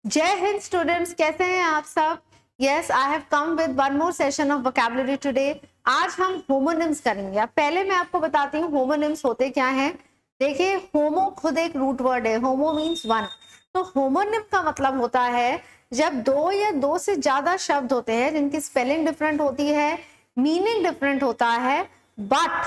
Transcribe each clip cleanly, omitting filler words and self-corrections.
जय हिंद स्टूडेंट्स, कैसे हैं आप सब। Yes, I have come with one more session of vocabulary today. आज हम होमोनिम्स करेंगे। अब पहले मैं आपको बताती हूँ होमोनिम्स होते क्या हैं। देखिए, होमो खुद एक रूट वर्ड है, होमो मीन्स वन। तो होमोनिम का मतलब होता है जब दो या दो से ज्यादा शब्द होते हैं जिनकी स्पेलिंग डिफरेंट होती है, मीनिंग डिफरेंट होता है, बट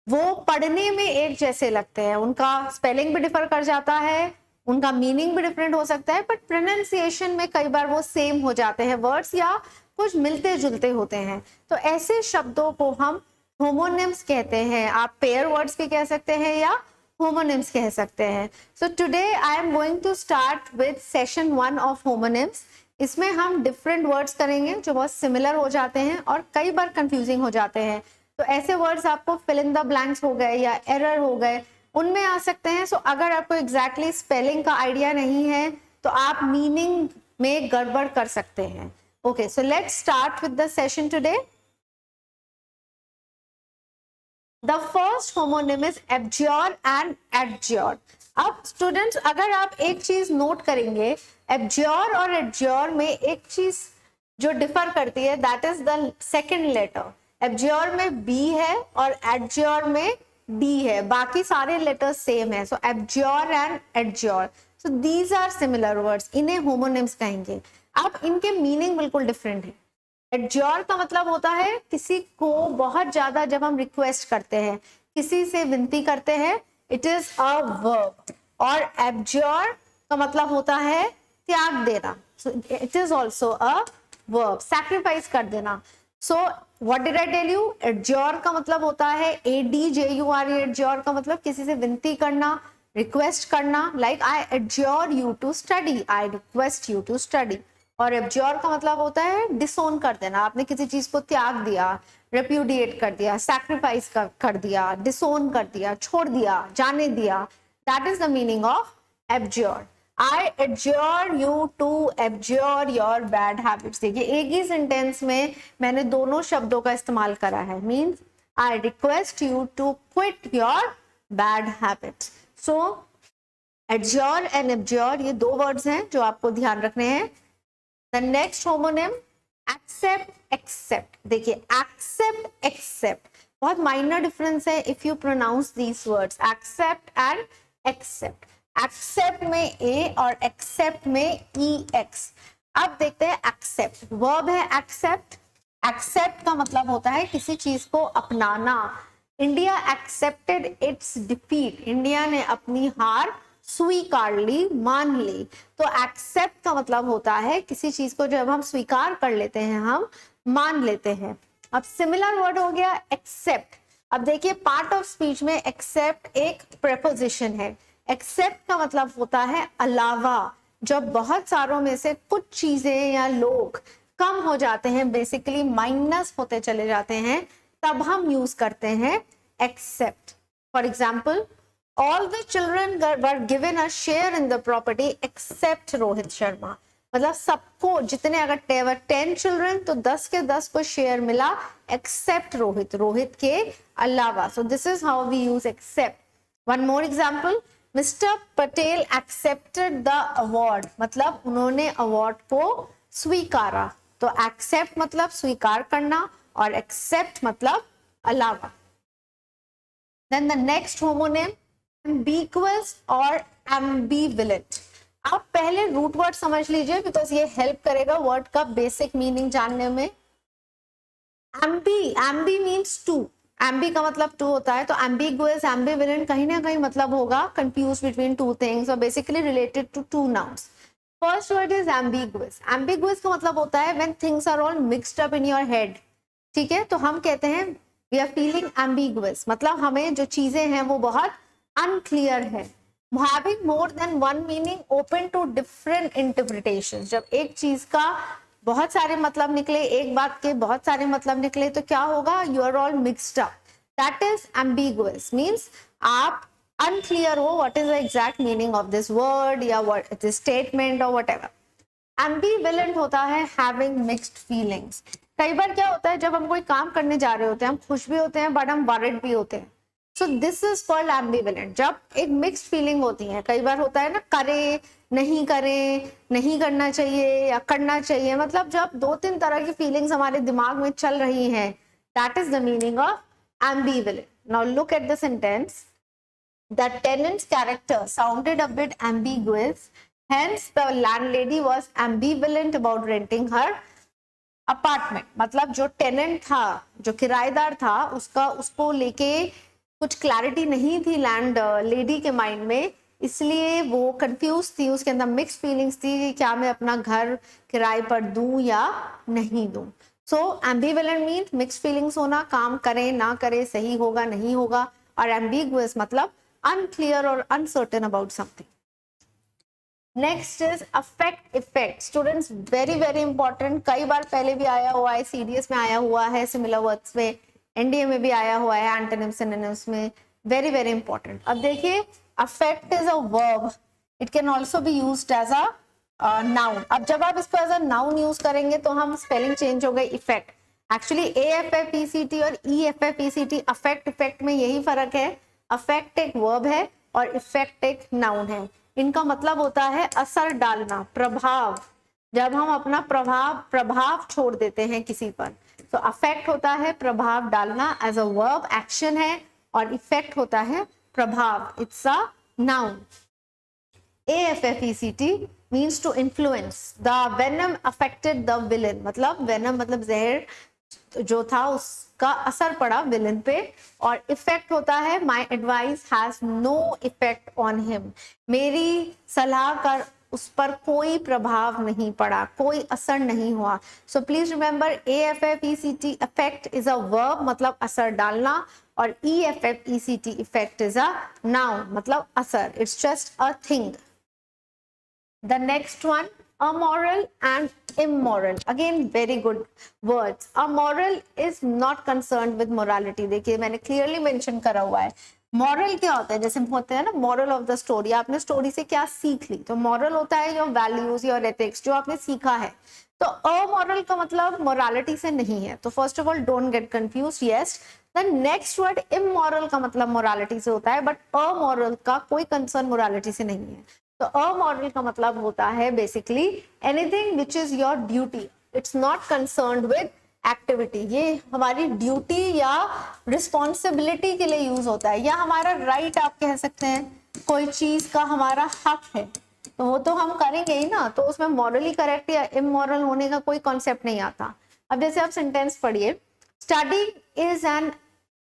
वो पढ़ने में एक जैसे लगते हैं। उनका स्पेलिंग भी डिफर कर जाता है, उनका मीनिंग भी डिफरेंट हो सकता है, बट प्रोनाउंसिएशन में कई बार वो सेम हो जाते हैं वर्ड्स, या कुछ मिलते जुलते होते हैं। तो ऐसे शब्दों को हम होमोनिम्स कहते हैं। आप पेयर वर्ड्स भी कह सकते हैं या होमोनिम्स कह सकते हैं। So today I am going to start with session 1 of homonyms. इसमें हम डिफरेंट वर्ड्स करेंगे जो बहुत सिमिलर हो जाते हैं और कई बार कंफ्यूजिंग हो जाते हैं। तो ऐसे वर्ड्स आपको फिल इन द ब्लैंक्स हो गए या एरर हो गए, उनमें आ सकते हैं। सो अगर आपको एग्जैक्टली स्पेलिंग का आइडिया नहीं है तो आप मीनिंग में गड़बड़ कर सकते हैं। Okay, so let's start with the session today. The first homonym is abjure and adjure. अब स्टूडेंट्स, अगर आप एक चीज नोट करेंगे, abjure और adjure में एक चीज जो डिफर करती है, that is the second letter. abjure में B है और adjure में D है, बाकी सारे लेटर्स सेम है। So abjure and adjure, so these are similar words, इन्हें होमोनिम्स कहेंगे। अब इनके मीनिंग बिल्कुल डिफरेंट है। एडज्योर का मतलब होता है किसी को बहुत ज्यादा जब हम रिक्वेस्ट करते हैं, किसी से विनती करते हैं, इट इज अ वर्ब। और एब्ज्योर का मतलब होता है त्याग देना, so it is also a verb, sacrifice कर देना। So what did I tell you, adjure का मतलब होता है ADJUR। एडज्योर का मतलब किसी से विनती करना, रिक्वेस्ट करना, like I adjure you to study, I request you to study. और एब्ज्योर का मतलब होता है डिसोन कर देना, आपने किसी चीज को त्याग दिया, रेप्यूडिएट कर दिया, सैक्रिफाइस कर दिया, डिसोन कर दिया, छोड़ दिया, जाने दिया। That is the meaning of abjure. I adjure you to abjure your bad habits. देखिए, एक ही सेंटेंस में मैंने दोनों शब्दों का इस्तेमाल करा है। Means I request you to quit your bad habits. So adjure and abjure, ये दो वर्ड्स हैं जो आपको ध्यान रखने हैं। The next homonym accept, accept। देखिए, accept, accept बहुत माइनर डिफरेंस है if you pronounce these words, accept and accept। accept में A और accept में EX। अब देखते हैं accept, वर्ब है accept। accept का मतलब होता है किसी चीज को अपनाना। India accepted its defeat, India ने अपनी हार स्वीकार ली, मान ली। तो एक्सेप्ट का मतलब होता है किसी चीज को जब हम स्वीकार कर लेते हैं, हम मान लेते हैं। अब सिमिलर वर्ड हो गया एक्सेप्ट। अब देखिए, पार्ट ऑफ स्पीच में एक्सेप्ट एक प्रेपोजिशन है। एक्सेप्ट का मतलब होता है अलावा। जब बहुत सारों में से कुछ चीजें या लोग कम हो जाते हैं, बेसिकली माइनस होते चले जाते हैं, तब हम यूज करते हैं except. For example, all the children were given a share in the property except Rohit Sharma. मतलब सबको, जितने अगर 10 चिल्ड्रन तो 10 के 10 को शेयर मिला, एक्सेप्ट रोहित, रोहित के अलावा। So this is how we use except. One more example, mister Patel accepted the award, मतलब उन्होंने अवार्ड को स्वीकारा। तो एक्सेप्ट मतलब स्वीकार करना और एक्सेप्ट मतलब अलावा। Then the next homonym ambiguous और ambivalent। आप पहले रूट वर्ड समझ लीजिए, बिकॉज ये हेल्प करेगा वर्ड का बेसिक मीनिंग जानने में। एम्बी मीन्स टू, एम्बी का मतलब टू होता है। तो एम्बिगुअस, एम्बिवेलेंट कहीं ना कहीं मतलब होगा कंफ्यूज बिटवीन टू थिंग्स और basically related to two nouns. First word is ambiguous. Ambiguous का मतलब होता है when things are all mixed up in your head. ठीक है, तो हम कहते हैं वी आर फीलिंग एम्बिगुअस, मतलब हमें जो चीजें हैं वो बहुत अनक्लियर है। Having more than one meaning open to different interpretation. जब एक चीज का बहुत सारे मतलब निकले, एक बात के बहुत सारे मतलब निकले, तो क्या होगा, you are all mixed up. That is ambiguous, means आप अनक्लियर हो what is the exact meaning of this word या व्हाट दिस स्टेटमेंट और व्हाटएवर। एम्बिवेलेंट होता है हैविंग मिक्स्ड फीलिंग्स। कई बार क्या होता है, जब हम कोई काम करने जा रहे होते हैं, हम खुश भी होते हैं बट हम वरिड भी होते हैं। So this is called ambivalent. जब एक मिक्स्ड फीलिंग होती है, कई बार होता है ना, करे नहीं करे, नहीं करना चाहिए या करना चाहिए, मतलब जब दो तीन तरह की फीलिंग्स हमारे दिमाग में चल रही हैं, that is the meaning of ambivalent. Now look at the sentence. The tenant's character sounded a bit ambiguous, hence the landlady was ambivalent about renting her apartment। मतलब जो टेनेंट था, जो किराएदार था, उसको लेके कुछ क्लैरिटी नहीं थी लैंड लेडी के माइंड में, इसलिए वो कंफ्यूज थी, उसके अंदर मिक्स फीलिंग्स थी कि क्या मैं अपना घर किराए पर दूं या नहीं दूं। सो एम्बिवेलेंट मीन्स मिक्स फीलिंग्स होना, काम करे ना करे, सही होगा नहीं होगा, और एम्बिगुअस मतलब अनक्लियर और uncertain about something. Next is affect effect. Students very very important, कई बार पहले भी आया हुआ है, सीडीएस में आया हुआ है, सिमिलर वर्ड्स में, एनडीए में भी आया हुआ है, एंटोनिम्स सिनोनिम्स में, वेरी वेरी इंपॉर्टेंट। अब देखिए, affect is a verb, it can also be used as a noun. अब जब आप इसको एज अ नाउन यूज करेंगे तो हम स्पेलिंग चेंज हो गई इफेक्ट। एक्चुअली AFFECT और EFFECT, अफेक्ट इफेक्ट में यही फर्क है। अफेक्ट एक वर्ब है और इफेक्ट एक नाउन है। इनका मतलब होता है असर डालना, प्रभाव। जब हम अपना प्रभाव छोड़ देते हैं किसी पर, तो अफेक्ट होता है प्रभाव डालना, एज अ वर्ब एक्शन है, और इफेक्ट होता है प्रभाव, it's a noun. AFFECT means to influence. The venom affected the villain, मतलब venom मतलब जहर जो था उसका असर पड़ा विलन पे, और इफेक्ट होता है my advice has no effect on him, मेरी सलाह का उस पर कोई प्रभाव नहीं पड़ा, कोई असर नहीं हुआ। So please remember AFFECT effect is a verb, मतलब असर डालना, और EFFECT effect is a noun, मतलब असर, it's just a thing. The next one, amoral and immoral. Again, very good words. Amoral is not concerned with morality. देखिए मैंने clearly mention करा हुआ है। Moral क्या होता है? जैसे होते हैं ना moral of the story, आपने स्टोरी से क्या सीख ली, तो moral होता है your values, your ethics, जो आपने सीखा है। तो अमोरल का मतलब मोरालिटी से नहीं है, तो first of all don't get confuse. Yes, the next word immoral का मतलब मोरालिटी से होता है, बट अमोरल का कोई कंसर्न मोरालिटी से नहीं है। तो अमोरल का मतलब होता है basically anything which is your duty, it's not concerned with activity. ये हमारी ड्यूटी या रिस्पॉन्सिबिलिटी के लिए यूज होता है, या हमारा राइट आप कह सकते हैं, कोई चीज का हमारा हक है, तो वो तो हम करेंगे ही ना, तो उसमें मॉरली करेक्ट या इमोरल होने का कोई कॉन्सेप्ट नहीं आता। अब जैसे आप सेंटेंस पढ़िए, study is an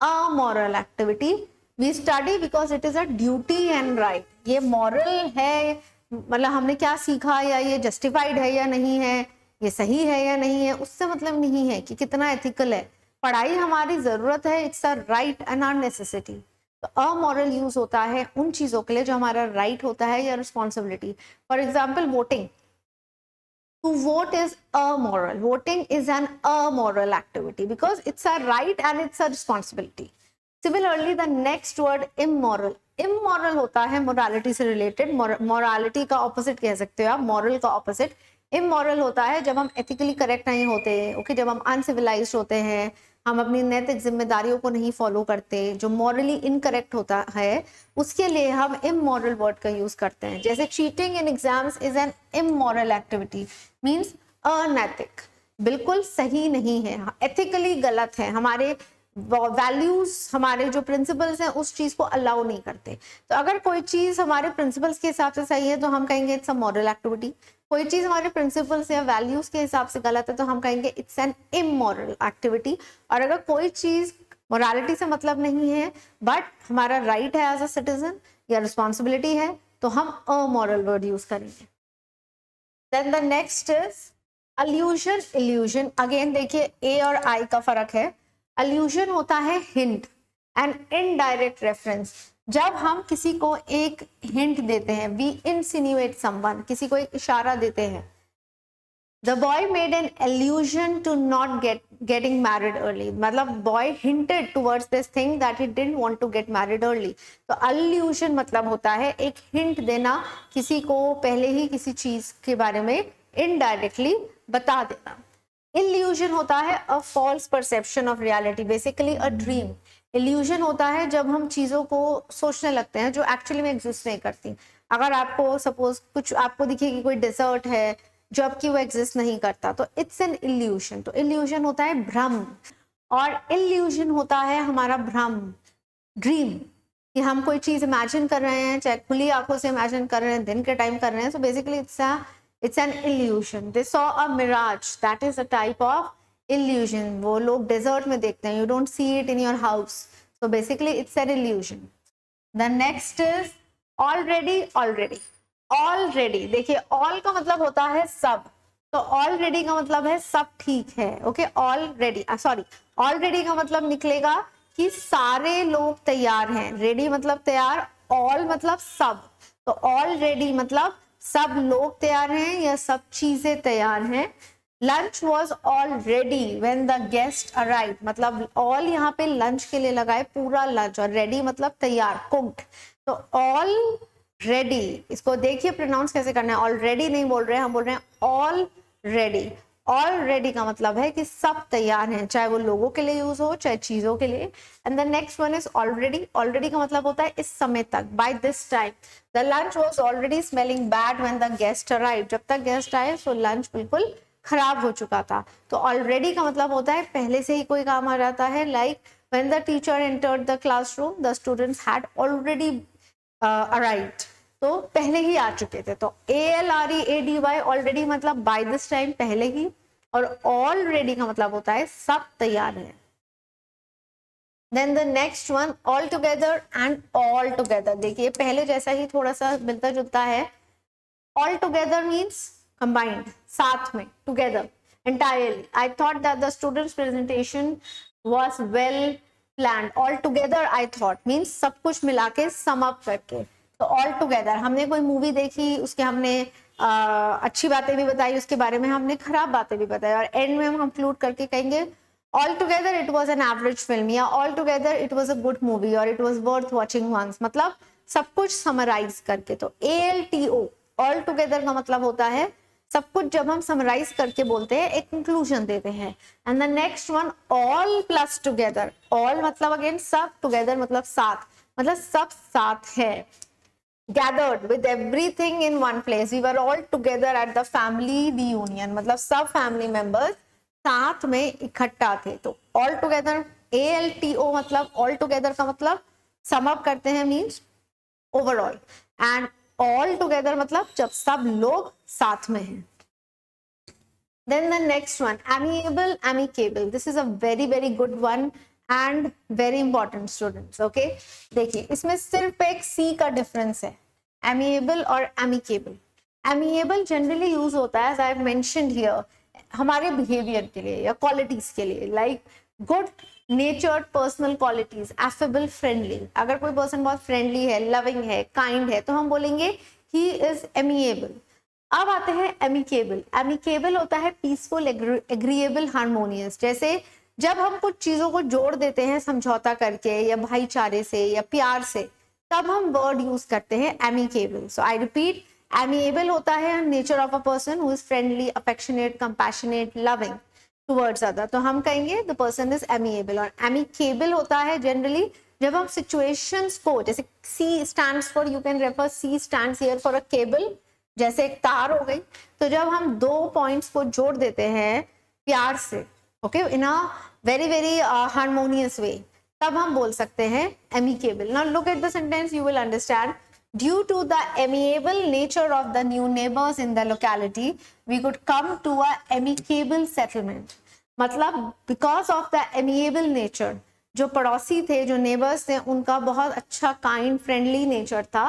amoral activity, we study because it is a duty and right. ये मॉरल है, मतलब हमने क्या सीखा, या ये जस्टिफाइड है या नहीं है, ये सही है या नहीं है, उससे मतलब नहीं है कि कितना एथिकल है। पढ़ाई हमारी जरूरत है, it's a right and not necessity. तो अमोरल यूज होता है उन चीजों के लिए जो हमारा राइट होता है या responsibility. For example voting, to vote is amoral, voting is an amoral activity because it's a right and it's a responsibility. Similarly, the next word immoral, immoral होता है morality से related, morality का opposite कह सकते हो आप, moral का opposite। immoral होता है जब हम ethically correct नहीं होते, okay, जब हम uncivilized होते हैं, हम अपनी नैतिक जिम्मेदारियों को नहीं फॉलो करते, जो मॉरली इनकरेक्ट होता है, उसके लिए हम इमोरल वर्ड का यूज करते हैं। जैसे cheating in exams is an immoral activity, means अनैतिक, बिल्कुल सही नहीं है, एथिकली गलत है, हमारे वैल्यूज, हमारे जो प्रिंसिपल्स हैं उस चीज को अलाउ नहीं करते। तो अगर कोई चीज हमारे प्रिंसिपल्स के हिसाब से सही है तो हम कहेंगे इट्स अ मॉरल एक्टिविटी, कोई चीज हमारे प्रिंसिपल्स या वैल्यूज के हिसाब से गलत है तो हम कहेंगे इट्स एन इमोरल एक्टिविटी। और अगर कोई चीज मोरालिटी से मतलब नहीं है बट हमारा राइट है एज अ सिटीजन या रिस्पॉन्सिबिलिटी है, तो हम अमोरल वर्ड यूज करेंगे। Then the next is allusion, illusion. Again देखिए ए और आई का फर्क है। अल्यूजन होता है हिंट एंड इनडायरेक्ट रेफरेंस। जब हम किसी को एक हिंट देते हैं, वी इंसिन्यूएट समवन, किसी को एक इशारा देते हैं। The boy made an allusion to not getting married early, मतलब boy hinted towards this thing that he didn't want to get married early। तो allusion मतलब होता है एक hint देना, किसी को पहले ही किसी चीज के बारे में indirectly बता देना। Illusion होता है a false perception of reality, basically a dream। Illusion होता है जब हम चीजों को सोचने लगते हैं जो एक्चुअली में एग्जिस्ट नहीं करती। अगर आपको सपोज कुछ आपको दिखे कि कोई डिजर्ट है जबकि वो एग्जिस्ट नहीं करता, तो इट्स एन इल्यूजन। तो इल्यूजन होता है भ्रम, और इल्यूजन होता है हमारा भ्रम, ड्रीम, कि हम कोई चीज इमेजिन कर रहे हैं, चाहे खुली आंखों से इमेजिन कर रहे हैं, दिन के टाइम कर रहे हैं। So basically it's an illusion. They saw a mirage, that is a type of illusion. वो लोग डेजर्ट में देखते हैं, you don't see it in your house, so basically it's an illusion. The next is already. Already already देखिए, all का मतलब होता है सब, तो ऑलरेडी का मतलब है सब ठीक है। ओके, ऑलरेडी सॉरी, ऑलरेडी का मतलब निकलेगा कि सारे लोग तैयार हैं। रेडी मतलब तैयार, ऑल मतलब सब, तो ऑलरेडी मतलब सब लोग तैयार हैं या सब चीजें तैयार हैं। Lunch was all ready when the guest arrive, मतलब ऑल यहाँ पे लंच के लिए लगाए, पूरा लंच, और रेडी मतलब तैयार, कुक्ड। तो ऑल रेडी, इसको देखिए प्रोनाउंस कैसे करना है। ऑलरेडी नहीं बोल रहे हैं हम, बोल रहे हैं ऑल रेडी। ऑलरेडी का मतलब है कि सब तैयार हैं, चाहे वो लोगों के लिए यूज हो चाहे चीजों के लिए। And the next one is already. Already का मतलब होता है इस समय तक, by this time. The lunch was already smelling bad when the guest arrive, जब तक गेस्ट आए तो लंच बिल्कुल खराब हो चुका था। तो ऑलरेडी का मतलब होता है पहले से ही कोई काम आ जाता है, like when the teacher entered the classroom the students had already arrived, तो पहले ही आ चुके थे। तो ALREADY, ऑलरेडी मतलब बाय दिस टाइम, पहले ही, और ऑलरेडी का मतलब होता है सब तैयार है। Then the next one all together and all together. देखिए पहले जैसा ही थोड़ा सा मिलता जुलता है। ऑल टुगेदर मीन्स combined, साथ में, together, entirely. I thought that the students' presentation was well planned. All together, I thought means सब कुछ मिला के sum up करके। तो all together, हमने कोई मूवी देखी, उसके हमने अच्छी बातें भी बताई, उसके बारे में हमने खराब बातें भी बताई, और एंड में हम कंक्लूड करके कहेंगे all together it was an average film, या all together it was a good movie, और it was worth watching once, मतलब सब कुछ समराइज करके। तो ALTO, ऑल टुगेदर का मतलब होता है सब कुछ जब हम समराइज करके बोलते हैं, एक कंक्लूजन देते हैं। And the next one all plus together. All मतलब अगेन सब, टुगेदर मतलब साथ, मतलब सब साथ है। gathered with everything in one place, we were all together at the family reunion, मतलब सब फैमिली मेंबर्स साथ में इकट्ठा थे। तो ऑल टुगेदर, ALTO मतलब ऑल टुगेदर का मतलब सम अप करते हैं, means overall, and all together मतलब जब सब लोग साथ में हैं। Then the next one, amiable, amicable. This is a very very good one and very important students. Okay, देखिए इसमें सिर्फ एक C का डिफरेंस है, amiable और amicable. Amiable जनरली यूज होता है, as I have mentioned here, हमारे बिहेवियर के लिए या क्वालिटीज के लिए, like good नेचर्ड personal qualities, affable, friendly. अगर कोई पर्सन बहुत फ्रेंडली है, लविंग है, काइंड है, तो हम बोलेंगे ही इज एमिएबल। अब आते हैं एमिकेबल। एमिकेबल होता है पीसफुल, एग्रीएबल, हार्मोनियस। जैसे जब हम कुछ चीजों को जोड़ देते हैं समझौता करके या भाईचारे से या प्यार से, तब हम वर्ड यूज करते हैं amicable. So I repeat, amiable होता है nature of a person who is friendly, affectionate, compassionate, loving towards other, तो हम कहेंगे द पर्सन इज एमिएबल। और एमिकेबल होता है जनरली जब हम सिचुएशंस को, जैसे C stands for, you can refer C stands here for a cable, जैसे एक तार हो गई, तो जब हम दो पॉइंट्स को जोड़ देते हैं प्यार से, okay, in a very very harmonious way, तब हम बोल सकते हैं amicable. Now look at the sentence, you will understand. Due to the amiable nature of the new neighbors in the locality, we could come to a amicable settlement. मतलब because of the amiable nature, जो पड़ोसी थे, जो neighbours थे, उनका बहुत अच्छा kind friendly nature था,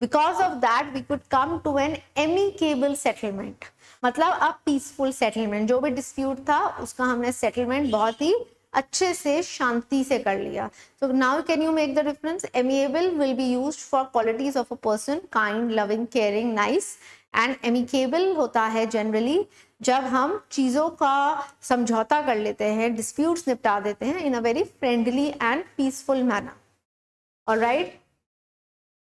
because of that we could come to an amicable settlement, मतलब अब पीसफुल सेटलमेंट, जो भी डिस्प्यूट था उसका हमने सेटलमेंट बहुत ही अच्छे से शांति से कर लिया। So now can you make the difference? Amiable will be used for qualities of a person, kind, loving, caring, nice, and amicable होता है जनरली जब हम चीजों का समझौता कर लेते हैं, डिस्प्यूट्स निपटा देते हैं in a very friendly and peaceful manner. Alright,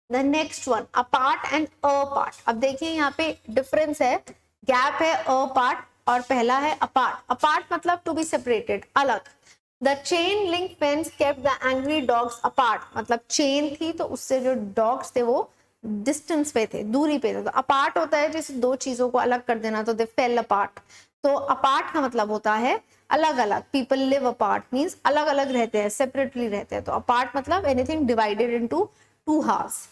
the next one, a part and apart. अब देखिए यहाँ पे डिफरेंस है, गैप है अ पार्ट और पहला है अपार्ट। अपार्ट मतलब टू बी सेपरेटेड, अलग। The chain link fence kept the angry dogs apart, मतलब चेन थी तो उससे जो डॉग्स थे वो डिस्टेंस पे थे, दूरी पे थे। तो अपार्ट होता है जैसे दो चीजों को अलग कर देना, तो दे फेल अपार्ट। तो अपार्ट का मतलब होता है अलग अलग, पीपल लिव अपार्ट मीन्स अलग अलग रहते हैं, सेपरेटली रहते हैं। तो अपार्ट मतलब anything divided into two halves.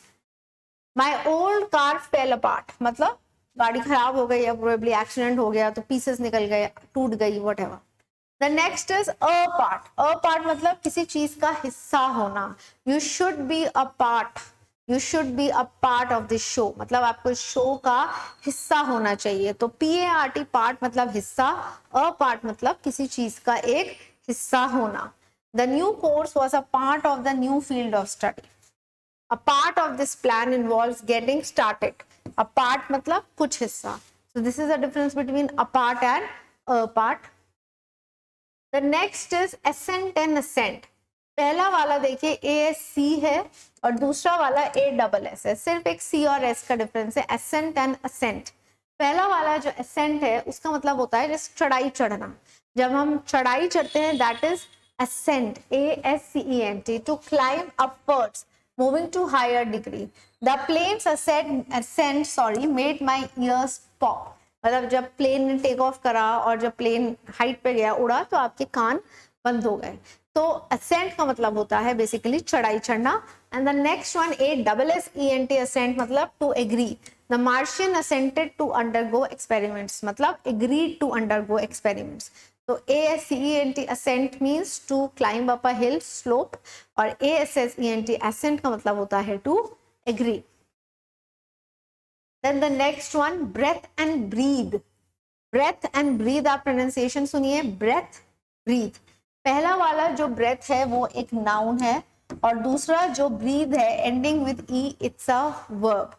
My old car fell apart मतलब गाड़ी खराब हो गई या प्रोबेबली एक्सीडेंट हो गया तो पीसेस निकल गए, टूट गई, whatever. The next is a part. A part मतलब किसी चीज का हिस्सा होना। You should be a part, you should be a part of this show, मतलब आपको शो का हिस्सा होना चाहिए। तो PART पार्ट मतलब हिस्सा, अ पार्ट मतलब किसी चीज का एक हिस्सा होना। The new course was a part of the new field of study. A part of this plan involves getting started. A part मतलब कुछ हिस्सा. So this is the difference between a part and a part. The next is ascent and ascent. पहला वाला देखिए ASC है और दूसरा वाला ASS है, सिर्फ एक C और S का डिफरेंस है, ascent and ascent. पहला वाला जो ascent है उसका मतलब होता है जैसे चढ़ाई चढ़ना। जब हम चढ़ाई चढ़ते हैं that is ascent, ASCENT, to climb upwards, moving to higher degree. The plane's ascent made my ears pop. मतलब जब प्लेन ने टेक ऑफ करा और जब प्लेन हाइट पे गया, उड़ा, तो आपके कान बंद हो गए। तो असेंट का मतलब होता है बेसिकली चढ़ाई चढ़ना। And the next one ASSENT assent मतलब to agree. The Martian assented to undergo experiments मतलब एग्रीड टू अंडरगो एक्सपेरिमेंट्स। तो ASCENT assent means to climb up a hill slope और ASSENT असेंट का मतलब होता है to agree. Then the next one, breath and breathe. Breath and breathe आप pronunciation सुनिए, breath, breathe. पहला वाला जो breath है वो एक noun है और दूसरा जो breathe है ending with E, it's a verb.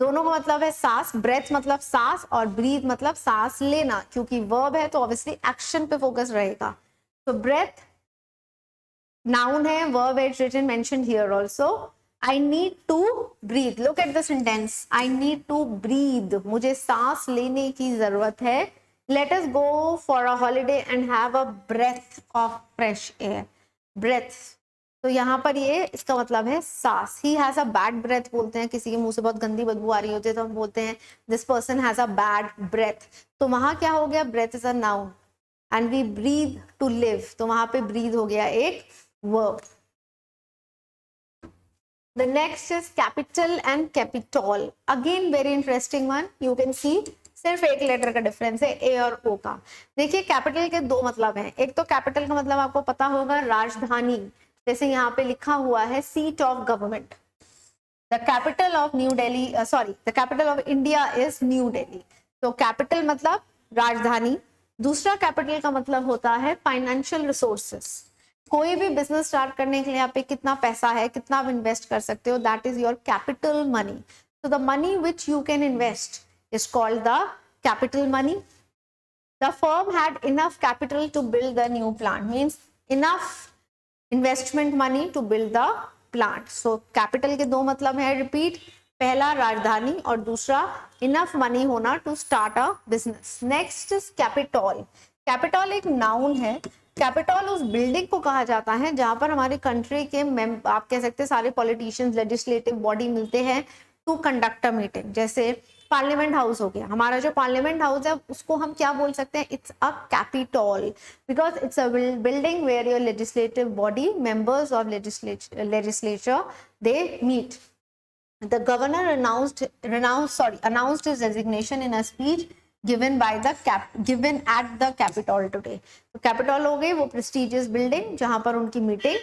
दोनों का मतलब है सांस, breath मतलब सांस और breathe मतलब सांस लेना, क्योंकि verb है तो obviously action पे focus रहेगा। तो breath noun है, verb is written mentioned here also. I need to breathe. Look at the sentence. I need to breathe. मुझे सांस लेने की जरूरत है। Let us go for a holiday and have a breath of fresh air. Breath. तो यहाँ पर ये इसका मतलब है सांस। He has a bad breath बोलते हैं, किसी के मुंह से बहुत गंदी बदबू आ रही होती है तो हम बोलते हैं this person has a bad breath. तो वहां क्या हो गया, breath is a noun and we breathe to live. तो वहां पे breathe हो गया एक verb. The next is capital and capitol. Again very interesting one. You can see सिर्फ एक लेटर का डिफरेंस है A और O का। देखिए कैपिटल के दो मतलब हैं। एक तो कैपिटल का मतलब आपको पता होगा राजधानी, जैसे यहाँ पे लिखा हुआ है seat of government. The capital of new Delhi, the capital of India is new Delhi. तो कैपिटल मतलब राजधानी। दूसरा कैपिटल का मतलब होता है फाइनेंशियल रिसोर्सेस। कोई भी बिजनेस स्टार्ट करने के लिए आप पे कितना पैसा है, कितना आप इन्वेस्ट कर सकते हो, that is your capital money. So the money which you can invest is called the capital money. The firm had enough capital to build the new plant, means enough investment money to build the plant. So capital के दो मतलब है, repeat, पहला राजधानी और दूसरा enough money होना to start a business. Next is capital. Capital एक noun है। कैपिटल उस बिल्डिंग को कहा जाता है जहां पर हमारी कंट्री के आप कह सकते हैं सारे पॉलिटिशियंस, लेजिस्लेटिव बॉडी मिलते हैं टू कंडक्ट अ मीटिंग। जैसे पार्लियामेंट हाउस हो गया, हमारा जो पार्लियामेंट हाउस है उसको हम क्या बोल सकते हैं, it's a capitol because it's a building where your legislative body, members of legislature, they meet. The governor announced his resignation in a speech given at the Capitol today. तो Capitol हो गई वो prestigious building जहां पर उनकी meeting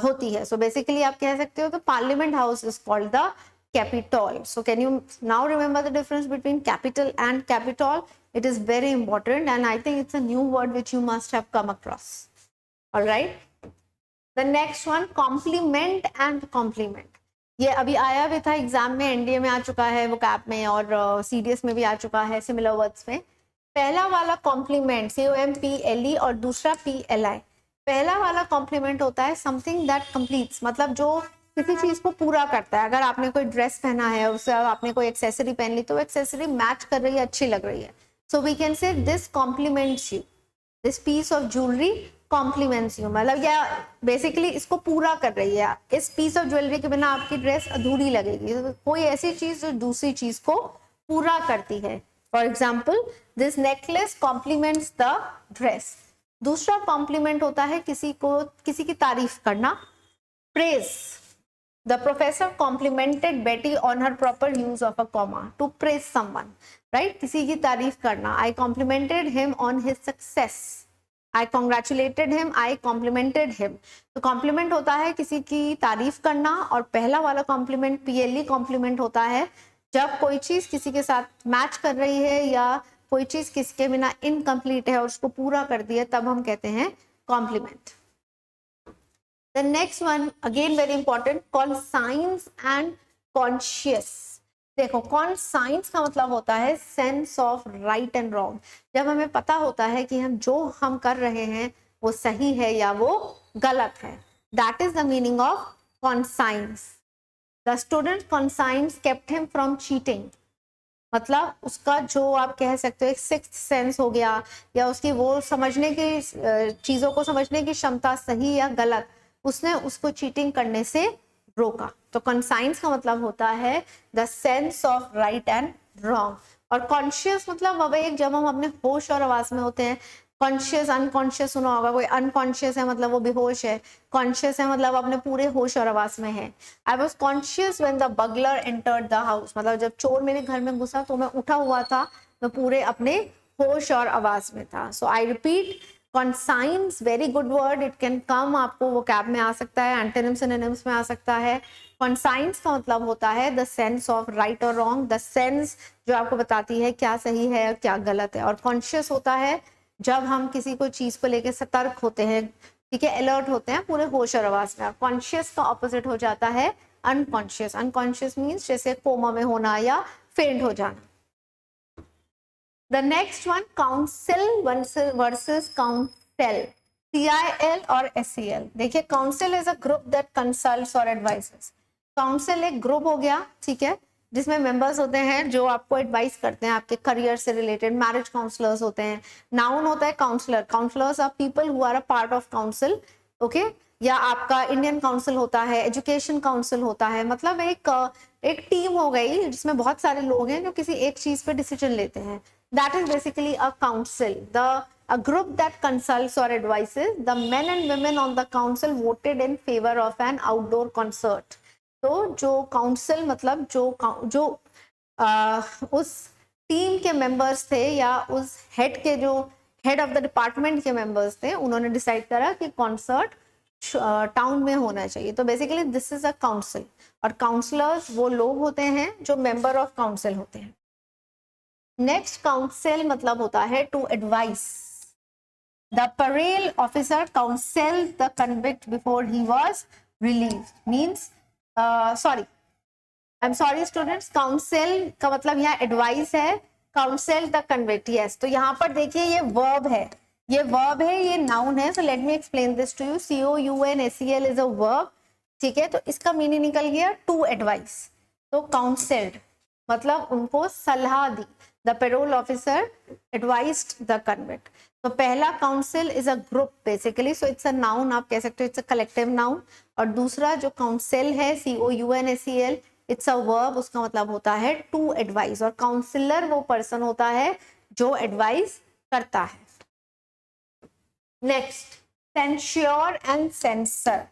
होती है। So basically आप कह सकते हो तो Parliament House is called the Capitol. So can you now remember the difference between capital and Capitol? It is very important and I think it's a new word which you must have come across. All right. The next one, complement and complement. ये अभी आया भी था exam में, NDA में आ चुका है, वो कैप में और सीडीएस में भी आ चुका है सिमिलर वर्ड्स में। पहला वाला कॉम्प्लीमेंट COMPLE और दूसरा PLI। पहला वाला कॉम्प्लीमेंट होता है समथिंग दैट कंप्लीट्स, मतलब जो किसी चीज को पूरा करता है। अगर आपने कोई ड्रेस पहना है, उससे आपने कोई एक्सेसरी पहन ली तो एक्सेसरी मैच कर रही है, अच्छी लग रही है, so we can say this compliments you, this piece of jewellery compliments you, मतलब या बेसिकली इसको पूरा कर रही है, इस पीस ऑफ ज्वेलरी के बिना आपकी ड्रेस अधूरी लगेगी। तो कोई ऐसी चीज जो दूसरी चीज को पूरा करती है। For example this necklace compliments the dress. दूसरा कॉम्प्लीमेंट होता है किसी को, किसी की तारीफ करना, praise. The professor complimented Betty on her proper use of a comma to praise someone, right? किसी की तारीफ करना, I complimented him on his success, I congratulated him, I complimented him। तो कॉम्प्लीमेंट होता है किसी की तारीफ करना, और पहला वाला कॉम्प्लीमेंट PLE कॉम्प्लीमेंट होता है जब कोई चीज किसी के साथ मैच कर रही है या कोई चीज किसी के बिना इनकम्प्लीट है और उसको पूरा कर दिया, तब हम कहते हैं complement. The next one again very important, conscience and conscious। देखो conscience का मतलब होता है sense of right and wrong. जब हमें पता होता है कि हम कर रहे हैं वो सही है या वो गलत है, that is the meaning of conscience। The student conscience kept him from cheating। मतलब उसका जो आप कह सकते हो एक सिक्स्थ सेंस हो गया, या उसकी वो समझने की चीजों को समझने की क्षमता सही या गलत, उसने उसको चीटिंग करने से रोका। तो कॉन्साइंस का मतलब होता है the sense of right and wrong. और कॉन्शियस मतलब अब एक जब हम अपने होश और आवाज में होते हैं। कॉन्शियस अनकॉन्शियस सुना होगा, कोई अनकॉन्शियस है मतलब वो बेहोश है, कॉन्शियस है मतलब अपने पूरे होश और आवाज में है। I was conscious when the bugler entered the house, मतलब जब चोर मेरे घर में घुसा तो मैं उठा हुआ था, मैं पूरे अपने होश और आवाज में था। So I repeat, conscience very good word, it can come, आपको वो कैब में आ सकता है, एंटोनिम्स सिनोनिम्स में आ सकता है। कॉन्साइंस का मतलब होता है द सेंस ऑफ राइट और रॉन्ग, द सेंस जो आपको बताती है क्या सही है और क्या गलत है। और कॉन्शियस होता है जब हम किसी को चीज को लेकर सतर्क होते हैं, ठीक है, अलर्ट होते हैं पूरे होश और आवाज में। कॉन्शियस का ऑपोजिट हो जाता है अनकॉन्शियस। अनकॉन्शियस मीन्स जैसे कोमा में होना या फेंट हो जाना। The next one, council versus council, CIL और SEL। देखिए council is a group that consults or advises। council एक ग्रुप हो गया, ठीक है, जिसमें मेंबर्स होते हैं जो आपको एडवाइस करते हैं आपके करियर से रिलेटेड। मैरिज काउंसलर्स होते हैं। नाउन होता है councillor, councillors are people who are a part of council, okay. या आपका इंडियन काउंसिल होता है, एजुकेशन काउंसिल होता है, मतलब एक टीम हो गई जिसमें बहुत सारे लोग हैं जो किसी एक चीज पे डिसीजन लेते हैं। That is basically a council, a group that consults or advises। The men and women on the council voted in favor of an outdoor concert। तो जो काउंसिल मतलब जो उस टीम के मेंबर्स थे या उस हेड ऑफ द डिपार्टमेंट के मेंबर्स थे, उन्होंने डिसाइड करा कि कॉन्सर्ट टाउन में होना चाहिए। तो basically this is a council. और काउंसलर्स वो लोग होते हैं जो मेंबर ऑफ काउंसिल होते हैं। नेक्स्ट, काउंसिल मतलब होता है to advice. The parole officer counseled the convict before he was released। means I'm sorry students, counsel का मतलब यहाँ एडवाइस है, counsel the convict, yes। तो यहाँ पर देखिए ये verb है, ये नाउन है। so let me explain this to you। COUNSEL is a verb, ठीक है। तो इसका मीनिंग निकल गया टू एडवाइस। तो counseled मतलब उनको सलाह दी। The parole officer advised the convict। तो पहला council is a group basically, so it's a noun, आप कह सकते हो it's a collective noun। और दूसरा जो council है COUNSEL, it's a verb, उसका मतलब होता है to advise। और counselor वो person होता है जो advise करता है। Next, censure and censor।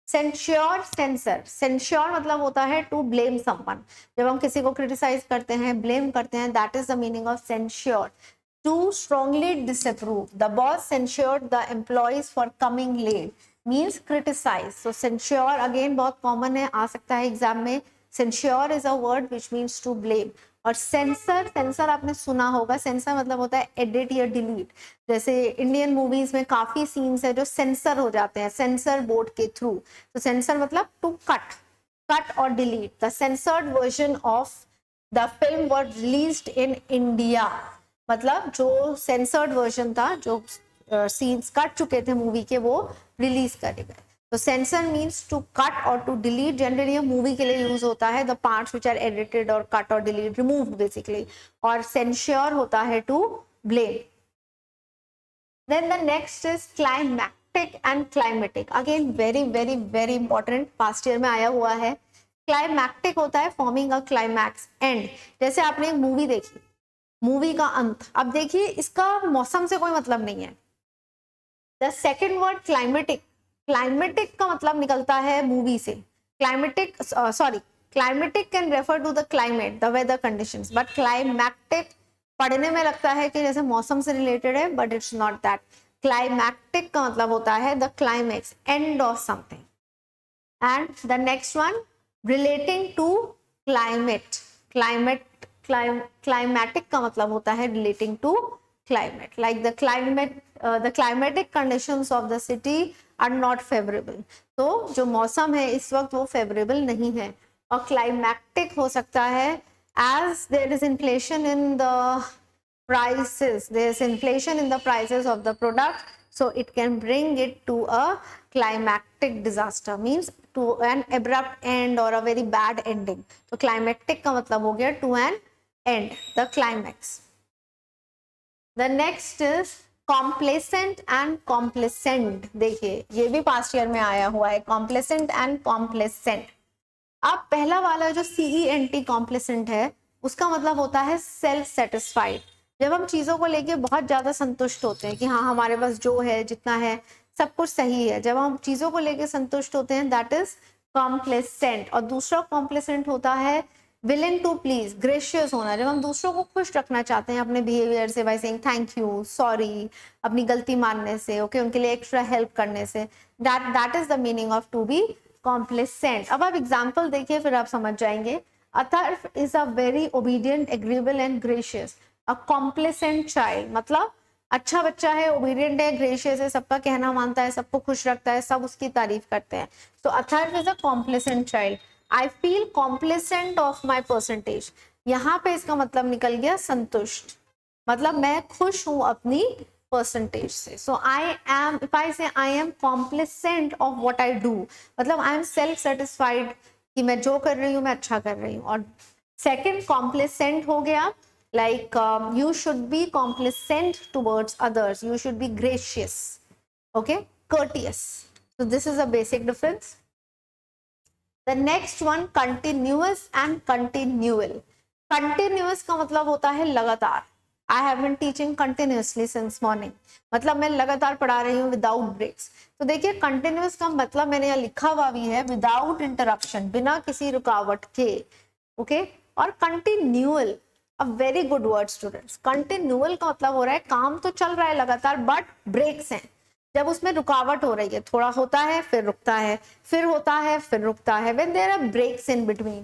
Censure, sensor. Censure मतलब होता है टू ब्लेम समवन। जब हम किसी को क्रिटिसाइज करते हैं, ब्लेम करते हैं, that is the meaning of censure. To strongly disapprove. The boss censured the employees for coming late, means criticize. So censure again बहुत कॉमन है, आ सकता है एग्जाम में। Censure is a word which means to blame. और censor, censor आपने सुना होगा, सेंसर मतलब होता है एडिट या डिलीट। जैसे इंडियन मूवीज में काफी सीन्स है जो सेंसर हो जाते हैं सेंसर बोर्ड के थ्रू। तो सेंसर मतलब टू कट और delete. The censored version of the film were released in India. मतलब जो सेंसर्ड वर्जन था, जो सीन्स कट चुके थे मूवी के, वो रिलीज करे गए। तो सेंसर मीन्स टू कट और टू डिलीट। जनरली ये मूवी के लिए यूज होता है, the parts which are edited और कट और डिलीट, रिमूव्ड बेसिकली। और सेंश्योर होता है to blame. Then the next is climactic and climatic. Again very very very important, past year में आया हुआ है. क्लाइमैक्टिक होता है फॉर्मिंग अ क्लाइमैक्स एंड. जैसे आपने एक मूवी देखी, मूवी का अंत. अब देखिए इसका मौसम से कोई मतलब नहीं है. The second word climatic, climatic का मतलब निकलता है मूवी से. Climatic sorry climatic can refer to the climate, the weather conditions, but climactic पढ़ने में लगता है कि जैसे मौसम से रिलेटेड है, but it's not that. Climactic का मतलब होता है the climax, end of something. And the next one relating to climate. Climatic का मतलब होता है relating to climate, like the climatic conditions of the city are not favourable. तो जो मौसम है इस वक्त वो फेवरेबल नहीं है. और क्लाइमैक्टिक हो सकता है as there is inflation in the prices, there is inflation in the prices of the product, so it can bring it to a climactic disaster, means to an abrupt end or a very bad ending. तो climactic का मतलब हो गया to an end, the climax. The next is complacent and complacent. देखिए ये भी past year में आया हुआ है, complacent and complacent. अब पहला वाला जो CENT कॉम्प्लेसेंट है उसका मतलब होता है सेल्फ सेटिस्फाइड. जब हम चीजों को लेके बहुत ज्यादा संतुष्ट होते हैं कि हाँ हमारे पास जो है जितना है सब कुछ सही है, जब हम चीजों को लेके संतुष्ट होते हैं दैट इज कॉम्प्लेसेंट. और दूसरा कॉम्प्लेसेंट होता है विलिंग टू प्लीज, ग्रेशियस होना. जब हम दूसरों को खुश रखना चाहते हैं अपने बिहेवियर से, by saying thank you, sorry, अपनी गलती मानने से, ओके, उनके लिए एक्स्ट्रा हेल्प करने से, that is the meaning of to be complacent. अब आप एग्जाम्पल देखिए फिर आप समझ जाएंगे. Atharva is a very obedient, agreeable and gracious. A complacent child मतलब अच्छा बच्चा है, ओबीडियंट है, ग्रेशियस है, सबका कहना मानता है, सबको खुश रखता है, सब उसकी तारीफ करते हैं. तो Atharva is a complacent child. I feel complacent of my percentage. यहाँ पे इसका मतलब निकल गया संतुष्ट, मतलब मैं खुश हूं अपनी परसेंटेज से. सो आई एम, इफ आई से I am complacent of what I do, मतलब आई एम सेल्फ सेटिस्फाइड कि मैं जो कर रही हूँ मैं अच्छा कर रही हूँ. और सेकंड कॉम्प्लेसेंट हो गया like you should be complacent towards others, you should be gracious, okay, courteous. So this is a basic difference. The next one continuous and continual. Continuous का मतलब होता है लगातार. I have been teaching continuously since morning. मतलब मैं लगातार पढ़ा रही हूँ without breaks. तो देखिए continuous का मतलब मैंने यहाँ लिखा हुआ भी है without interruption, बिना किसी रुकावट के, ओके. और continual, a very good word students. Continual का मतलब हो रहा है काम तो चल रहा है लगातार बट ब्रेक्स हैं. जब उसमें रुकावट हो रही है, थोड़ा होता है फिर रुकता है, फिर होता है फिर रुकता है. When there are breaks in between,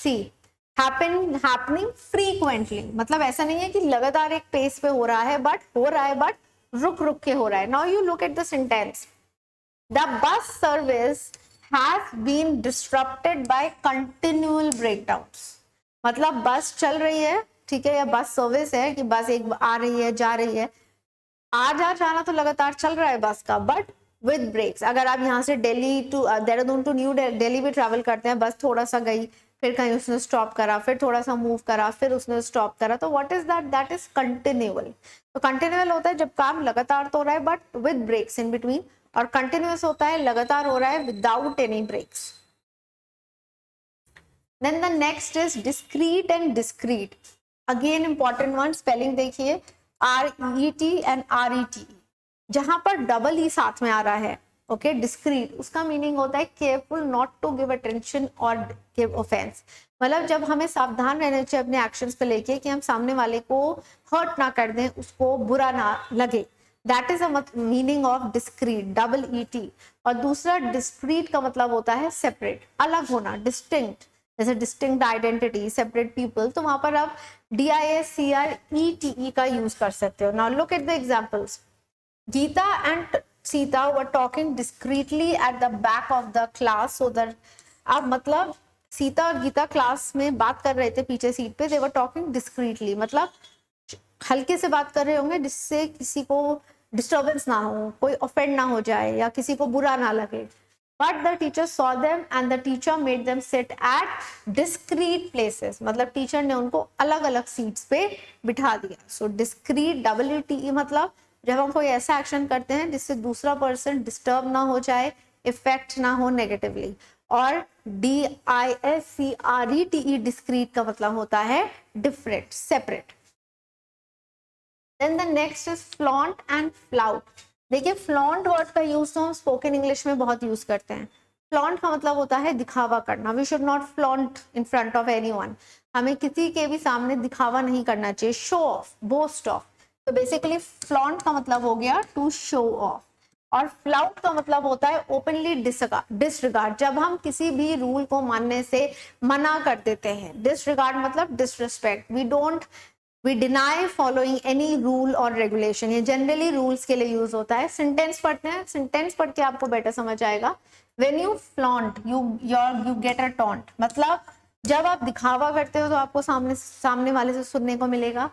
see happening frequently, मतलब ऐसा नहीं है कि लगातार एक पेस पे हो रहा है, बट हो रहा है बट रुक रुक के हो रहा है. Now you look at the sentence. The bus service has been disrupted by continual breakdowns. मतलब बस चल रही है, ठीक है, या बस सर्विस है कि बस एक आ रही है जा रही है, आ जा जाना तो लगातार चल रहा है बस का, बट विद ब्रेक्स. अगर आप यहाँ से Delhi to Dehradun to New Delhi भी ट्रैवल करते हैं, बस थोड़ा सा गई, फिर कहीं उसने स्टॉप करा, फिर थोड़ा सा मूव करा, फिर उसने स्टॉप करा, तो what is that? That is continual. तो कंटिन्यूअल होता है जब काम लगातार तो हो रहा है but with breaks in between, और कंटिन्यूअस होता है लगातार हो रहा है without any breaks. Then the next is discrete and discreet. Again important one, spelling देखिए, RET एंड RET. जहां पर डबल ई साथ में आ रहा है, ओके, डिस्क्रीट, उसका मीनिंग होता है careful not to give attention और गिव ऑफेंस. मतलब जब हमें सावधान रहना चाहिए अपने एक्शंस पे लेके कि हम सामने वाले को हर्ट ना कर दें, उसको बुरा ना लगे. That is a meaning of discrete, double ET. और दूसरा डिस्क्रीट का मतलब होता है सेपरेट, अलग होना, डिस्टिंक्ट, जैसे डिस्टिंक्ट आइडेंटिटी, सेपरेट पीपल, तो वहां पर आप DISCRETE का यूज कर सकते हो. Now look at the examples. Gita and Sita were talking discreetly at the back of the class so that, अब मतलब सीता और गीता क्लास में बात कर रहे थे पीछे सीट पे, दे वर टॉकिंग डिस्क्रीटली, मतलब हल्के से बात कर रहे होंगे जिससे किसी को डिस्टर्बेंस ना हो, कोई ऑफेंड ना हो जाए या किसी को बुरा ना लगे. But the teacher saw them and the teacher made them sit at discrete places. मतलब टीचर ने उनको अलग अलग सीट्स पे बिठा दिया. So discrete, WTE मतलब जब हम कोई ऐसा एक्शन करते हैं जिससे दूसरा पर्सन डिस्टर्ब ना हो जाए, इफेक्ट ना हो नेगेटिवली। और DISCRETE डिस्क्रीट का मतलब होता है different, separate. Then the next is flaunt and flout. देखिए फ्लॉन्ट वर्ड का यूज तो हम स्पोकन इंग्लिश में बहुत यूज करते हैं। फ्लॉन्ट का मतलब होता है दिखावा करना। We should not flaunt in front of anyone. हमें किसी के भी सामने दिखावा नहीं करना चाहिए, शो ऑफ, बोस्ट ऑफ। तो बेसिकली फ्लॉन्ट का मतलब हो गया टू शो ऑफ। और फ्लाउट का मतलब होता है ओपनली डिसरिगार्ड, जब हम किसी भी रूल को मानने से मना कर देते हैं। डिसरिगार्ड मतलब disrespect. We deny following any rule और रेगुलेशन। ये जनरली रूल्स के लिए यूज होता है। सेंटेंस पढ़ते हैं, सेंटेंस पढ़ के आपको बेटर समझ आएगा। When you flaunt you get a taunt, मतलब जब आप दिखावा करते हो तो आपको सामने वाले से सुनने को मिलेगा।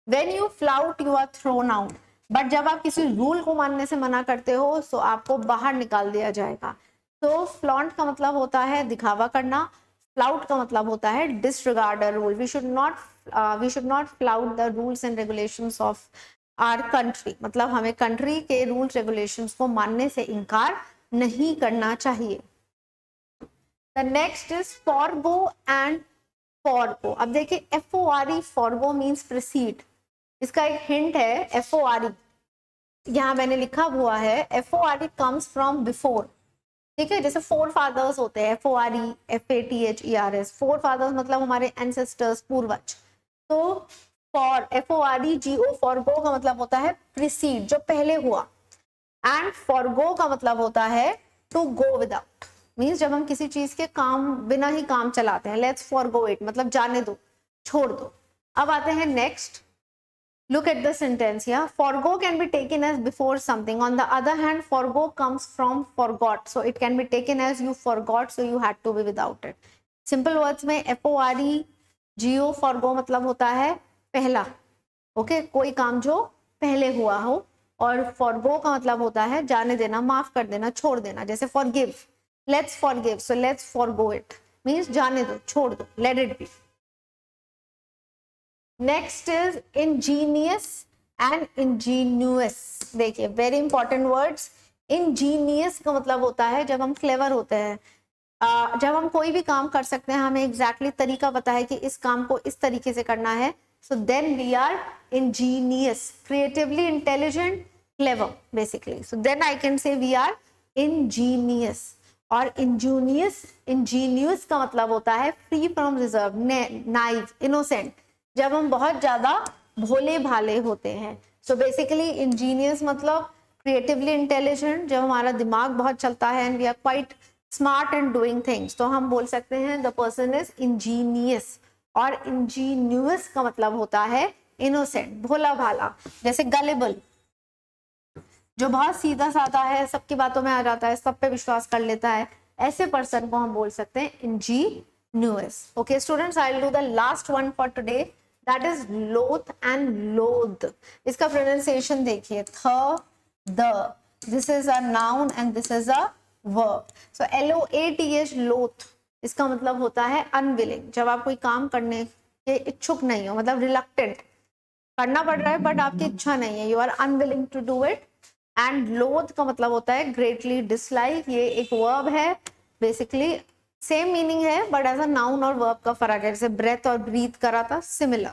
When you flout you are thrown out, but जब आप किसी रूल को मानने से मना करते हो तो आपको बाहर निकाल दिया जाएगा। तो फ्लॉन्ट का मतलब होता है दिखावा करना, फ्लाउट का मतलब होता है disregard a rule. We should not flout the rules and regulations of our country, मतलब हमें कंट्री के रूल्स रेगुलेशंस को मानने से इनकार नहीं करना चाहिए। The next is forgo and forgo. अब देखिए FORE, फॉरगो मीन्स प्रोसीड। इसका एक हिंट है FORE, यहाँ मैंने लिखा हुआ है FORE कम्स फ्रॉम बिफोर। ठीक है, जैसे फोर फादर्स होते हैं, FORE FATHERS, फोर फादर्स मतलब हमारे एंसेस्टर्स, पूर्वज। तो फॉर FORGO, फॉरगो का मतलब होता है प्रीसीड, जो पहले हुआ। एंड फॉरगो का मतलब होता है टू गो विदाउट, मीन्स जब हम किसी चीज के काम बिना ही काम चलाते हैं। लेट्स फॉरगो इट मतलब जाने दो, छोड़ दो। अब आते हैं next. Look at the sentence here. Forgo can be taken as before something. On the other hand, forgo comes from forgot. So it can be taken as you forgot, so you had to be without it. Simple words में FORGO forgo मतलब होता है पहला, okay, कोई काम जो पहले हुआ हो। और forgo का मतलब होता है जाने देना, माफ कर देना, छोड़ देना। जैसे forgive, let's forgive, so let's forgo it means जाने दो, छोड़ दो, let it be. Next is ingenious and ingenuous. देखिए वेरी इंपॉर्टेंट वर्ड्स। इंजीनियस का मतलब होता है जब हम क्लेवर होते हैं, जब हम कोई भी काम कर सकते हैं, हमें एग्जैक्टली तरीका पता है कि इस काम को इस तरीके से करना है, so then we are ingenious, creatively intelligent, clever basically. So then I can say we are ingenious. और इंजीनियस का मतलब होता है free from reserve, naive, innocent, जब हम बहुत ज्यादा भोले भाले होते हैं। सो बेसिकली इंजीनियस मतलब क्रिएटिवली इंटेलिजेंट, जब हमारा दिमाग बहुत चलता है and we are quite smart in doing things, तो हम बोल सकते हैं द पर्सन इज इंजीनियस। और इंजीनियस का मतलब होता है इनोसेंट, भोला भाला। जैसे गलेबल, जो बहुत सीधा साधा है, सबकी बातों में आ जाता है, सब पे विश्वास कर लेता है, ऐसे पर्सन को हम बोल सकते हैं Angénieux. Okay students, I will do the last one for today, that is लोथ एंड लोथ। इसका प्रोनाउंसिएशन देखिए, the, this is a noun and this is a verb. So LOATH, लोथ, इसका मतलब होता है अनविलिंग, जब आप कोई काम करने के इच्छुक नहीं हो, मतलब रिलक्टेंट, करना पड़ रहा है बट आपकी इच्छा नहीं है, you are unwilling to do it. And loath का मतलब होता है ग्रेटली डिसलाइक। ये एक वर्ब है, बेसिकली सेम मीनिंग है बट एज अ नाउन और वर्ब का फर्क है। जैसे ब्रेथ और ब्रीथ करा था, सिमिलर।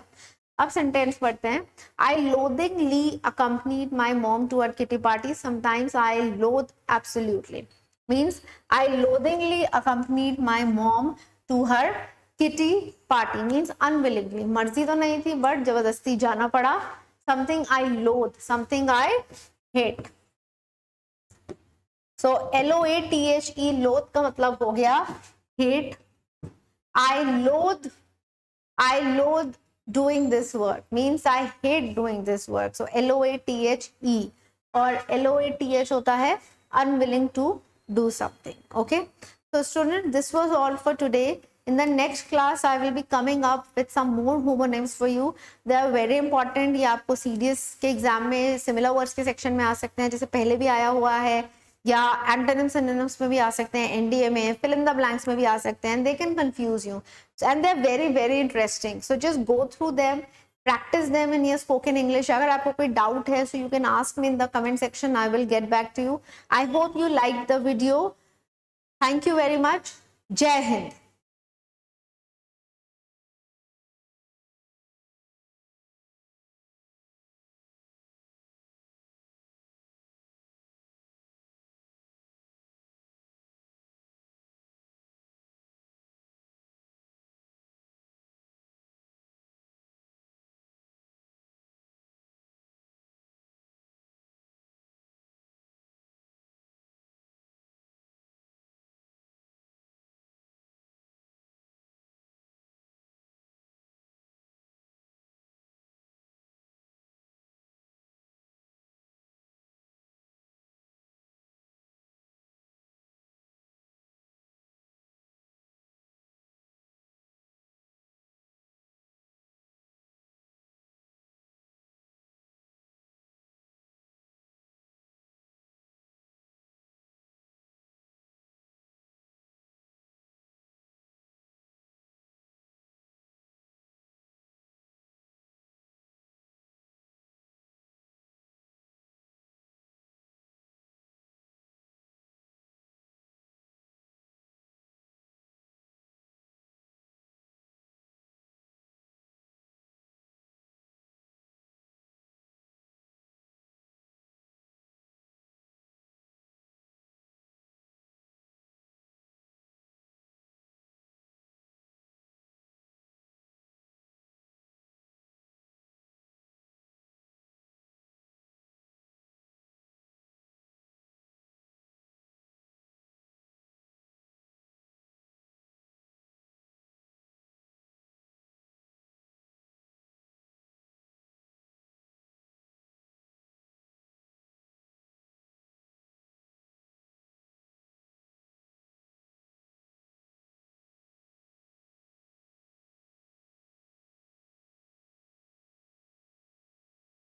अब सेंटेंस पढ़ते हैं। I loathingly accompanied my mom to her kitty party. Sometimes I loathe absolutely. Means I loathingly accompanied my mom to her kitty party. Means unwillingly. मर्जी तो नहीं थी बट जबरदस्ती जाना पड़ा। Something I loathe, something I hate. So LOATHE, loathe का मतलब हो गया hate. I loathe doing this work, means I hate doing this work. So LOATHE, और LOATH होता है unwilling to do something. Okay, so student, this was all for today. In the next class I will be coming up with some more homonyms for you. They are very important. ये आपको CDS के exam में similar words के section में आ सकते हैं, जैसे पहले भी आया हुआ है, या एंटोनिम्स सिनोनिम्स में भी आ सकते हैं, NDA में, फिल इन द ब्लैंक्स में भी आ सकते हैं। They can confuse you and they are very very interesting, so just go through them, practice them in your spoken English. अगर आपको कोई doubt है, so you can ask me in the comment section. I will get back to you. I hope you liked the video. Thank you very much. Jai Hind.